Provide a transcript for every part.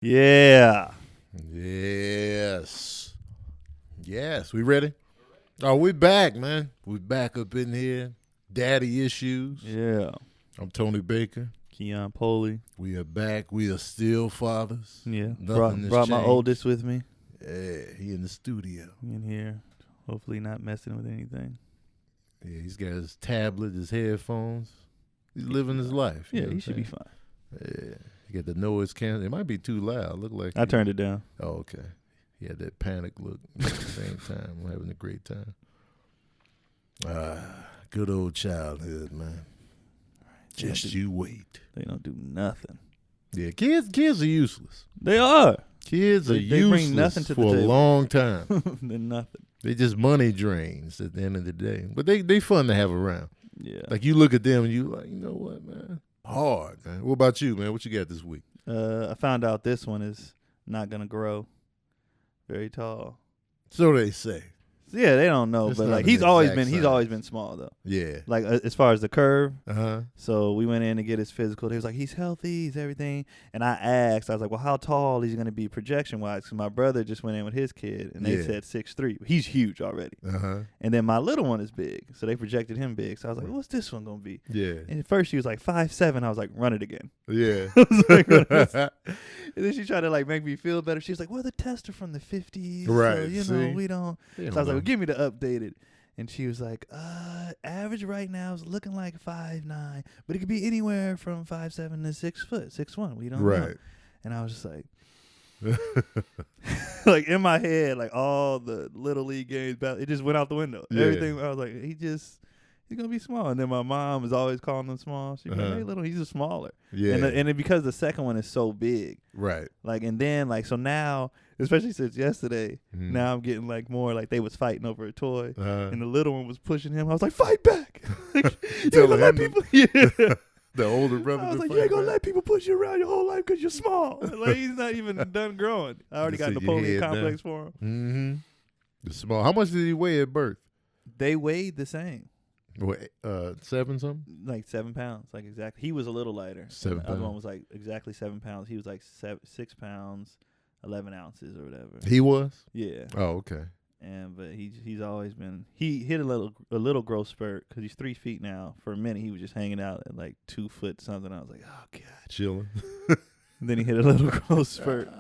Yeah. Yes. Yes. We ready? Oh, we back, man. We back up in here. Daddy issues. Yeah. I'm Tony Baker. Keon Poley. We are back. We are still fathers. Yeah. Nothing has Brought my changed. oldest with me. Yeah, he in the studio. In here. Hopefully not messing with anything. Yeah, he's got his tablet, his headphones. He's living his life. Yeah, he should be fine. Yeah. He got the noise cancel. It might be too loud. Look like I turned it down. Oh, okay. He had that panic look at the same time. I'm having a great time. Good old childhood, man. Just you wait. They don't do nothing. Yeah, kids are useless. They are. Kids are They useless bring nothing to for the a table. long time. They're nothing. They just money drains at the end of the day. But they fun to have around. Yeah. Like you look at them and you like, you know what, man? Hard, man. What about you, man? What you got this week? I found out this one is not gonna grow very tall. So they say. Yeah, they don't know, It's but not like an he's always exact been size. small though. Yeah. Like as far as the curve. Uh-huh. So we went in to get his physical. He was like, he's healthy, he's everything. And I asked, I was like, well, how tall is he going to be projection-wise? Because my brother just went in with his kid, and they Yeah. said 6'3". He's huge already. Uh-huh. And then my little one is big, so they projected him big. So I was like, what's this one going to be? Yeah. And at first she was like 5'7". I was like, run it again. Yeah. I was like, and then she tried to like make me feel better. She was like, well, the tests are from the 50s. Right, So, see? we don't. They So I don't was like, know. well, give me the updated. And she was like, average right now is looking like 5'9", but it could be anywhere from 5'7" to 6 foot, 6'1". We don't know. Right. And I was just like, like in my head, like all the little league games, it just went out the window. Yeah. Everything. I was like, he's gonna be small. And then my mom is always calling him small. She's like, hey, little, he's just smaller. Yeah. And then because the second one is so big, Right. like, and then like so now, especially since yesterday, Mhm. now I'm getting like more like they was fighting over a toy. Uh-huh. And the little one was pushing him. I was like, fight back. Like, you Telling ain't gonna let him people. Yeah. The older brother. I was to like, fight you ain't gonna back. let people push you around your whole life because you're small. Like, he's not even done growing. I already Just got sit your Napoleon head complex for him. Mm-hmm. The small. How much did he weigh at birth? They weighed the same, What, 7 something? like 7 pounds, like exactly. He was a little lighter. 7 The other one pounds. was like exactly 7 pounds. He was like 6 pounds, 11 ounces or whatever. He was? Yeah. Oh, okay. But he's always been, he hit a little growth spurt because he's 3 feet now. For a minute he was just hanging out at like 2 foot something. I was like, oh god. Chilling. And then he hit a little growth spurt.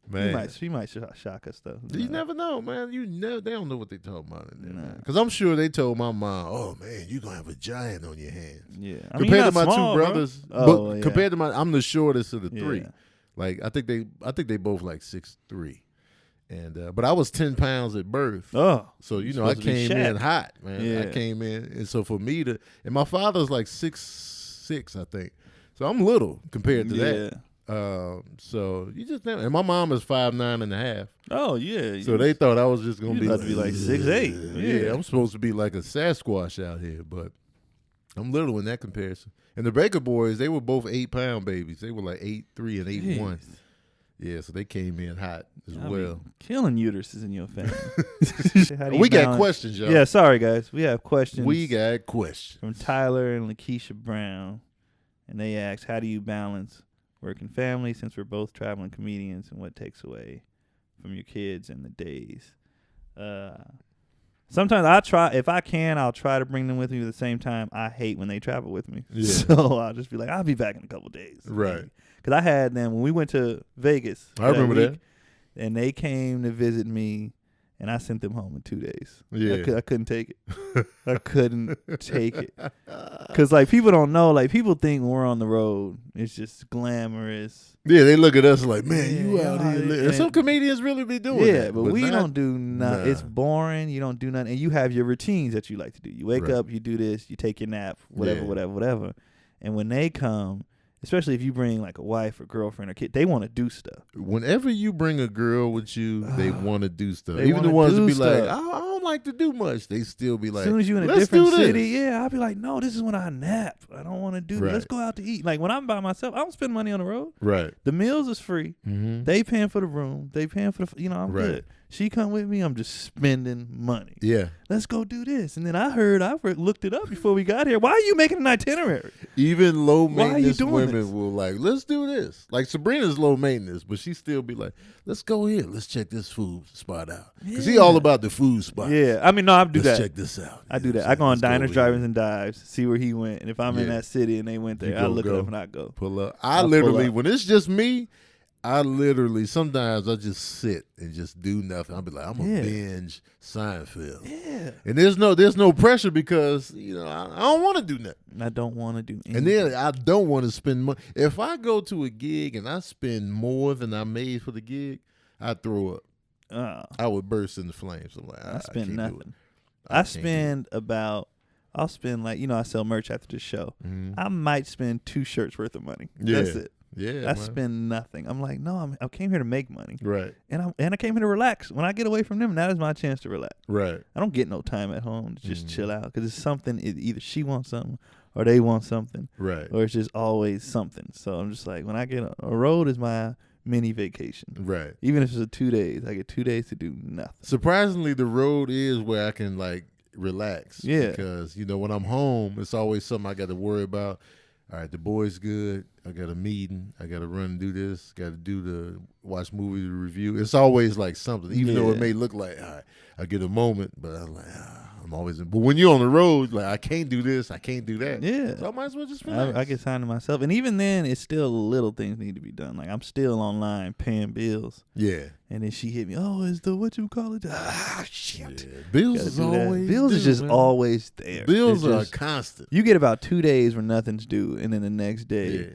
Man. He might shock us though. You never know, man. They don't know what they talking about in there, Nah. man. Because I'm sure they told my mom, "Oh man, you gonna have a giant on your hands." Yeah, Compared to my small, two bro. brothers, Oh, but yeah. compared to I'm the shortest of the three. Yeah. Like I think they both like 6'3", and but I was 10 pounds at birth. Oh, So I supposed to be came in Shaq. hot, man. Yeah. I came in, and so for me to, and my father's like 6'6", I think. So I'm little compared to that. So you just never, and my mom is 5'9.5". Oh yeah. So they thought I was just gonna You be about to be like 6'8". Yeah, Yeah. I'm supposed to be like a Sasquatch out here, but I'm little in that comparison. And the Baker boys, they were both 8-pound babies. They were like 8'3" and 8'1". Jeez. Yeah, so they came in hot as I well. mean, killing uteruses in your family. How do you We got balance- questions, y'all. Yeah, sorry guys. We have questions. We got questions. from Tyler and Lakeisha Brown, and they asked, "How do you balance work and family since we're both traveling comedians, and what takes away from your kids and the days?" Sometimes I try, if I can, I'll try to bring them with me. At the same time, I hate when they travel with me. Yeah. So I'll just be like, I'll be back in a couple days. Right. Because I had them when we went to Vegas. I remember that. And they came to visit me, and I sent them home in 2 days. Yeah. I couldn't take it. I couldn't take it. Because, like, people don't know. Like, people think when we're on the road, it's just glamorous. Yeah, they look at us like, man, you Yeah, out y'all here. out And here. some comedians really be doing Yeah, that. but we not- don't do nothing. Nah. It's boring. You don't do nothing. And you have your routines that you like to do. You wake Right. up, you do this, you take your nap, whatever, Yeah. whatever. And when they come, especially if you bring, like, a wife or girlfriend or kid, they want to do stuff. Whenever you bring a girl with you, they want to do stuff. They Even the wanna ones that do be like, stuff. I don't don't like to do much. They still be like, as soon as you in a let's different do city, this. yeah, I'll be like, no, this is when I nap. I don't want to do this. Let's go out to eat. Like when I'm by myself, I don't spend money on the road. Right. The meals is free. Mm-hmm. They paying for the room. They paying for the, I'm Right. good. She come with me. I'm just spending money. Yeah. Let's go do this. And then I looked it up before we got here. Why are you making an itinerary? Even low Why are you maintenance doing women this? will like, let's do this. Like Sabrina's low maintenance, but she still be like, let's go here. Let's check this food spot out. Because he all about the food spot. Yeah. I mean, no, I do Let's that. check this out. I You do know that. what I I'm go on saying? Let's diners, over drivers, here. and dives, see where he went. And if I'm in Yeah. that city and they went there, You I look it go. up and I go. Pull up. I'll literally, pull up. when it's just me, sometimes I just sit and just do nothing. I'll be like, I'm going to binge Seinfeld. Yeah. And there's no pressure because, I don't want to do nothing. I don't want to do anything. And then I don't want to spend money. If I go to a gig and I spend more than I made for the gig, I throw up. I would burst into flames. I'm like, I spend can't do it. nothing. I'll spend like, I sell merch after the show. Mm-hmm. I might spend 2 shirts worth of money. Yeah. That's it. Yeah, I spend nothing. I'm like, no, I came here to make money. Right. And I came here to relax. When I get away from them, that is my chance to relax. Right. I don't get no time at home to just chill out because it's something. Either she wants something or they want something. Right. Or it's just always something. So I'm just like, when I get a road is my mini vacation. Right. Even if it's a 2 days, I get 2 days to do nothing. Surprisingly, the road is where I can like relax. Yeah. Because, when I'm home, it's always something I got to worry about. All right, the boy's good. I got a meeting. I got to run and do this. Got to watch movies review. It's always like something, even though it may look like, all right, I get a moment, but I'm like, I'm always in. But when you're on the road, like, I can't do this. I can't do that. Yeah. So I might as well just relax. I get time to myself. And even then, it's still little things need to be done. Like, I'm still online paying bills. Yeah. And then she hit me, is the, what you call it? Shit. Yeah. Bills is always Bills is just always there. Bills are constant. You get about 2 days where nothing's due, and then the next day. Yeah.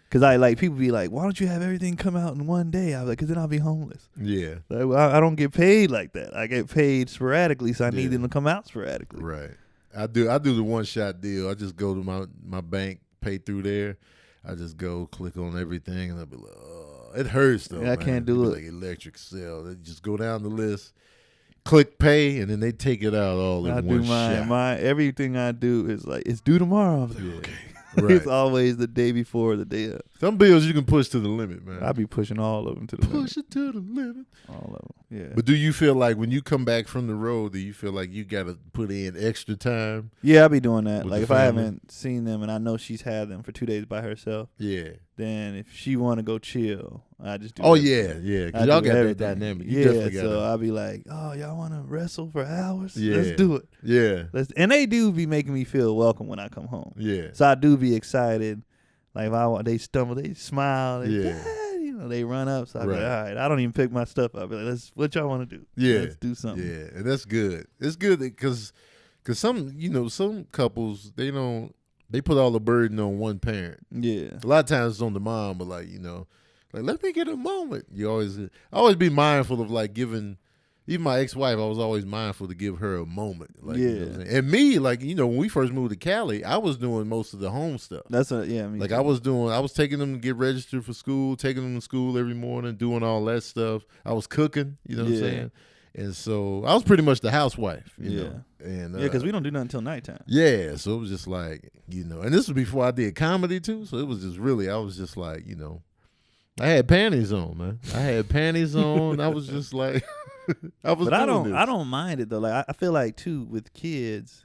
Because people be like, why don't you have everything come out in one day? I'm like, because then I'll be homeless. Yeah. Like, I don't get paid like that. I get paid sporadically, so I need them to come out sporadically. Right. I do the one-shot deal. I just go to my bank, pay through there. I just go click on everything, and I'll be like, oh, it hurts though. Yeah, I can't do it. Like electric cell. They just go down the list, click pay, and then they take it out all in one shot. Everything I do is like, it's due tomorrow. I'm like, okay. Right. It's always the day before, the day of. Some bills you can push to the limit, man. I be pushing all of them to the limit. Push it to the limit. All of them, yeah. But do you feel like when you come back from the road, do you feel like you got to put in extra time? Yeah, I be doing that. With Like the if I family? haven't seen them and I know she's had them for 2 days by herself, Yeah. then if she want to go chill, I just do Oh, everything. yeah. I Because y'all do got everything. that dynamic. You Yeah, definitely got so it. I'll be like, oh, y'all want to wrestle for hours? Yeah. Let's do it. Yeah. And they do be making me feel welcome when I come home. Yeah. So I do be excited. Like if they stumble, they smile. Yeah. They run up. So I be like, Right. all right, I don't even pick my stuff up. I be like, what y'all want to do? Yeah. Let's do something. Yeah, and that's good. It's good because some couples they put all the burden on one parent. Yeah. A lot of times it's on the mom, but like let me get a moment. I always be mindful of like giving. Even my ex-wife, I was always mindful to give her a moment. Like, yeah. You know what I'm saying? And me, like, when we first moved to Cali, I was doing most of the home stuff. That's what, yeah. Like, I was taking them to get registered for school, taking them to school every morning, doing all that stuff. I was cooking, you know what I'm saying? And so I was pretty much the housewife, you know? And, because we don't do nothing until nighttime. Yeah, so it was just like, and this was before I did comedy too, so it was just really, I was just like, I had panties on, man. I had panties on. I was just like, I don't mind it though. Like I feel like too with kids,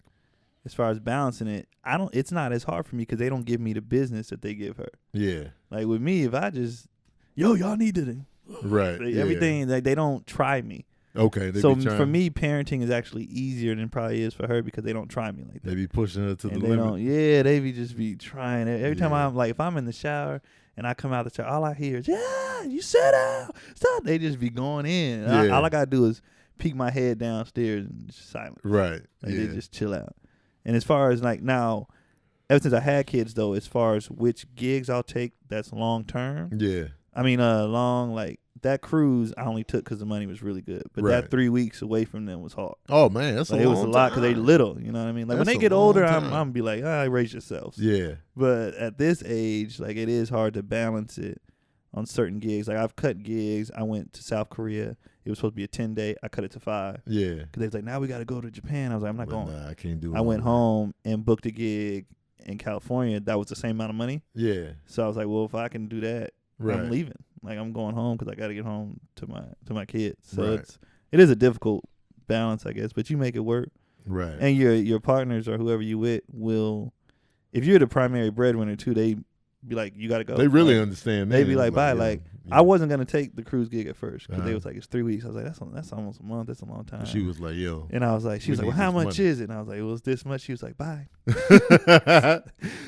as far as balancing it, it's not as hard for me because they don't give me the business that they give her. Yeah. Like with me, if I just, y'all need to, right, everything, like they don't try me. Okay. So for me, parenting is actually easier than it probably is for her because they don't try me like that. They be pushing her to the they limit. Don't, yeah, they be just be trying it. Every time I'm like, if I'm in the shower and I come out the shower, all I hear is, yeah, you sit down. Stop. They just be going in. Yeah. All I got to do is peek my head downstairs and just silence. Right. Like they just chill out. And as far as like now, ever since I had kids though, as far as which gigs I'll take that's long term. Yeah. I mean, long, like that cruise I only took because the money was really good. But Right. that 3 weeks away from them was hard. Oh, man. That's Like, a it long was a lot because they time. little, you know what I mean? Like when That's they a get long older, time. I'm gonna be like, raise yourselves. Yeah. But at this age, like it is hard to balance it on certain gigs. Like I've cut gigs. I went to South Korea. It was supposed to be a 10-day. I cut it to 5. Yeah. Because they was like, now we got to go to Japan. I was like, I'm not going. Nah, I can't do it. I went home and booked a gig in California. That was the same amount of money. Yeah. So I was like, well, if I can do that, Right. I'm leaving. Like I'm going home because I got to get home to my kids. So Right. it is a difficult balance, I guess, but you make it work. Right. And your partners or whoever you with will, if you're the primary breadwinner too, they be like, you got to go. They really like, understand. They be like, bye. yeah, Like yeah. I wasn't gonna take the cruise gig at first because they Uh-huh. was like, it's 3 weeks. I was like, that's almost a month. That's a long time. She was like, yo. And I was like, she was we like, well, need how this much money. is it? And I was like, well, it's this much. She was like, bye.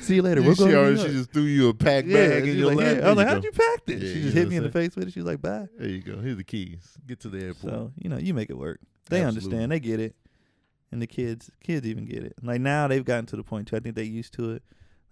See you later. You We'll go. see to her, New she York. just threw you a pack Yeah, bag she in was your like, lap. here. I There was like, you how'd go. you pack this? Yeah, She you just know hit me what in the I'm saying? face with it. She was like, bye. There you go. Here's the keys. Get to the airport. So you make it work. They Absolutely. understand. They get it. And the kids even get it. Like now they've gotten to the point too. I think they used to it.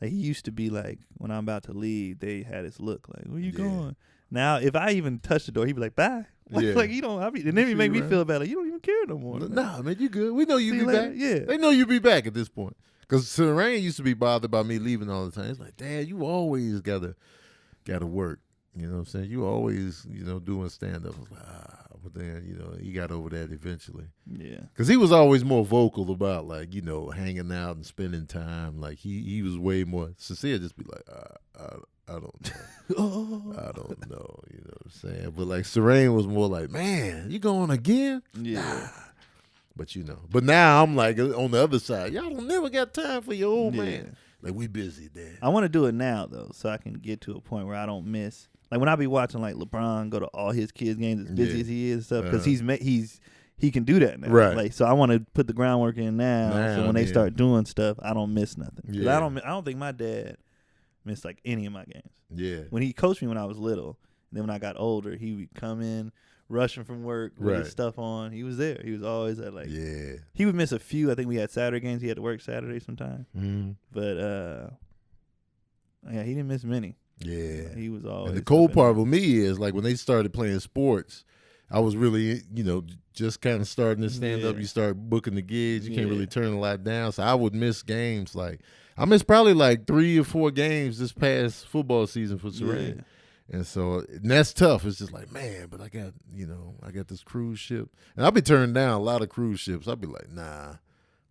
Like he used to be like, when I'm about to leave, they had this look like, where you Yeah. going? Now if I even touch the door, he'd be like, bye. Like, Yeah. like you don't. And then he See make me you feel bad. Like you don't even care no more. Nah, man, you good. We know you See be you later. back. Yeah. They know you be back at this point. Because Serene used to be bothered by me leaving all the time. It's like, Dad, you always gotta work. You know what I'm saying? You always, doing stand-up. I was like, but then, he got over that eventually. Yeah. Because he was always more vocal about, like, hanging out and spending time. Like, he was way more sincere. Just be like, I don't know. I don't know. You know what I'm saying? But, like, Serene was more like, man, you going again? Yeah. But, But now I'm, like, on the other side. Y'all don't never got time for your old Yeah. man. Like, we busy, Dad. I want to do it now though, so I can get to a point where I don't miss. Like when I be watching like LeBron go to all his kids' games as busy Yeah. as he is and stuff, because Uh-huh. he can do that now. Right. Like so, I want to put the groundwork in now, so when they yeah. start doing stuff, I don't miss nothing. 'Cause Yeah. I don't think my dad missed like any of my games. Yeah. When he coached me when I was little, and then when I got older, he would come in rushing from work with Right. his stuff on. He was there. He was always at like. Yeah. He would miss a few. I think we had Saturday games. He had to work Saturday sometime, Mm-hmm. but yeah, he didn't miss many. Yeah. He was always. And the cold up in part there. with me is, like, when they started playing sports, I was really, just kind of starting to stand up. Yeah. You start booking the gigs. You can't Yeah. really turn a lot down. So I would miss games. Like, I missed probably like 3 or 4 games this past football season for Serene. And so and that's tough. It's just like, man, but I got this cruise ship. And I'll be turning down a lot of cruise ships. I'll be like, nah.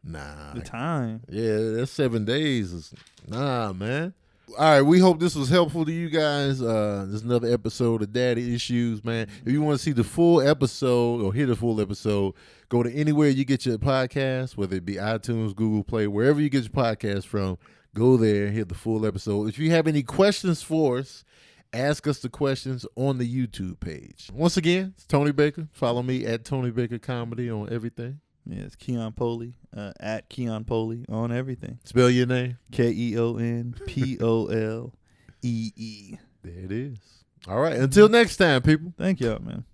The time. Yeah, that's 7 days. Nah, man. All right, we hope this was helpful to you guys. There's another episode of Daddy Issues, man. If you want to see the full episode or hear the full episode, go to anywhere you get your podcast, whether it be iTunes, Google Play, wherever you get your podcast from. Go there and hear the full episode. If you have any questions for us, ask us the questions on the YouTube page. Once again, it's Tony Baker. Follow me at Tony Baker Comedy on everything. Yeah, it's Keon Poley, at Keon Poley on everything. Spell your name. KeonPolee. There it is. All right. Until next time, people. Thank y'all, man.